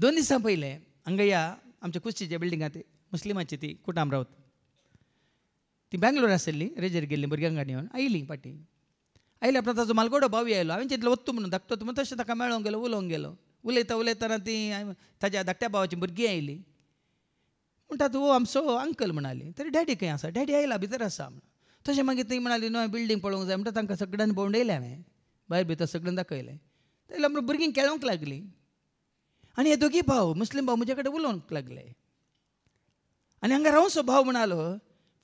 2 दिसां पयलें हांगा आमच्या कुस्तीच्या बिल्डिंगांत मुस्लिमाची ती कुटाम रावता ती बँगलोर आसली रेजेर गेल्ली भुरग्यांक गाडी येवन आयली फाटीं आयले आपणा ताजो मालगोडो भावी आयलो हांवें चिंतलें वत्तू म्हणून धाकटो म्हणून तशें ताका मेळोंक गेलो उलोवंक गेलो उलयतना ती ताज्या धाकट्या भावाची भुरगीं आयली म्हणटा तूं आमचो अंकल म्हणाली तरी डॅडी खंय आसा डॅडी आयला भितर आसा म्हणून तशें मागीर ती म्हणाली न्हय बिल्डींग पळोवंक जाय म्हणटा तांकां सगळ्यांनी भोंवडयलें हांवें भायर भितर सगळ्यांनी दाखयलें तेन्ना आमकां भुरगीं खेळोंक लागलीं आनी हे दोगी भाव मुस्लीम भाव म्हजे कडेन उलोवंक लागले आनी हांगा रावसो भाव म्हणालो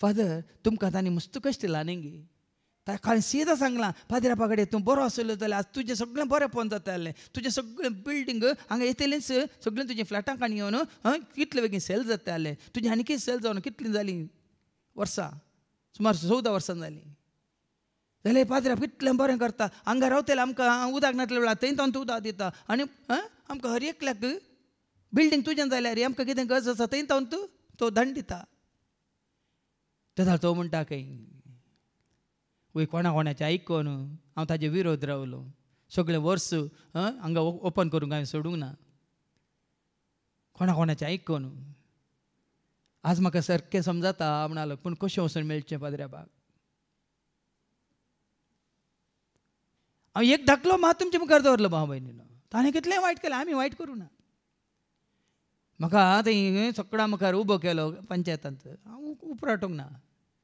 फादर तुमकां तांणी मस्त कश्ट दिला न्ही ताका सीदा सांगलां फादरापा कडेन तूं बरो आसलो जाल्यार आज तुजें सगळें बरें पोवन जातालें तुजें सगळें बिल्डींग हांगा येतलेंच सगळें तुजें फ्लॅटांक आनी येवन कितले बेगीन सेल जातालें तुजें आनी कितें सेल जावन कितलीं जालीं वर्सां सुमार 14 वर्सां जालीं जाल्यार पाद्रा कितलें बरें करता हांगा रावतले आमकां उदक नातल्या वेळार थंय तावन उदक दिता आनी आमकां हर एकल्याक बिल्डींग तुजें जाल्यार आमकां कितें गरज आसा थंय तावन तूं तो दंड दिता तेन्ना तो म्हणटा खंय वय कोणाचें आयकून हांव ताजे विरोध रावलो सगळें वर्स हांगा ओपन करूंक हांवें सोडूंक ना कोणाचें आयकून आज म्हाका सारकें समजता म्हणालो पूण कशें वचून मेळचें पाद्र्याबाक हांव एक धाकलो मात तुमच्या मुखार दवरलो भाव भयणीनो ताणें कितलें वायट केलें आमी वायट करूं ना म्हाका थंय सगळ्या मुखार उबो केलो पंचायतांत हांव उपराटूंक ना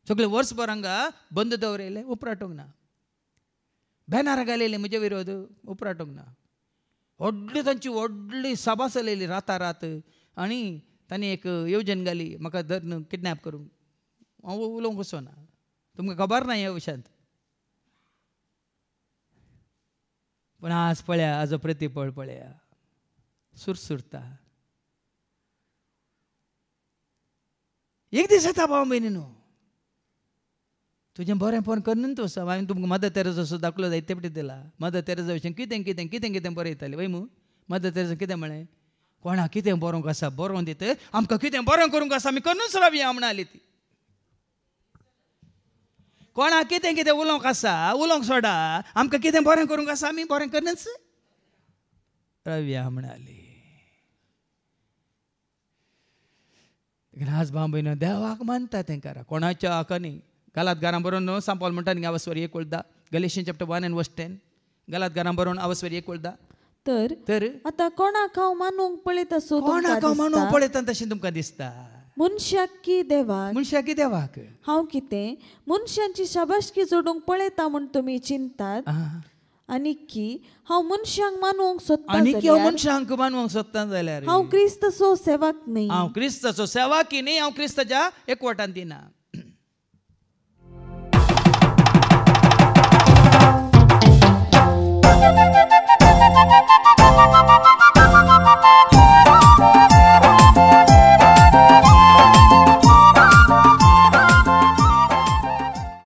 सगळें वर्सभर हांगा बंद दवरयलें उपराटूंक ना बॅनरां घालयलीं म्हजे विरोध उपराटूंक ना व्हडली तांची व्हडली सभा चलयली राता रात आनी तांणी एक येवजण घाली म्हाका धरून किडनॅप करूंक हांव उलोवंक वचना तुमकां खबर ना ह्या विशयांत पूण आज पळया हाजो प्रतिफळ पळया सुरसुरता एक दीस येता भाव भयणीनो तुजें बरेंपण करन तूं वचप हांवें तुमकां मदर तेरेसा सुद्दां दाखलो जायते फावटी दिला मदर तेरेसा विशीं कितें कितें कितें कितें बरयताली वय मू मदर तेरेसा कितें म्हळें कोणाक कितें बरोवंक आसा बरोवन दित आमकां कितें बरें करूंक आसा आमी करूनच रावया म्हणली ती कोणाक कितें कितें उलोवंक आसा उलोवंक सोडा आमकां कितें बरें करूंक आसा आमी बरें करूनच रावया म्हणली आज भाव भयणो देवाक मानता तेंकां कोणाच्या हाका न्ही गालात घरां बरोवन न्हू सांपल म्हणटा न्ही आवस्वरी 1:10 गलेशियन चॅप्टर 1 and verse 10 गालात घरां बरोवन आवस्वरी 1:10 तर आतां कोणाक हांव मानूंक पळयत आसूं कोणाक हांव मानूंक पळयता तशें तुमकां दिसता मनशाक की देवाक हांव कितें मनशांची शाबासकी जोडूंक पळयता म्हूण तुमी चिंतात आनी की हांव मनशांक मानूंक सोदता जाल्यार हांव क्रिस्ताचो सेवक न्ही हांव क्रिस्ताचो सेवक न्ही हांव क्रिस्ताच्या एकवटांत दिना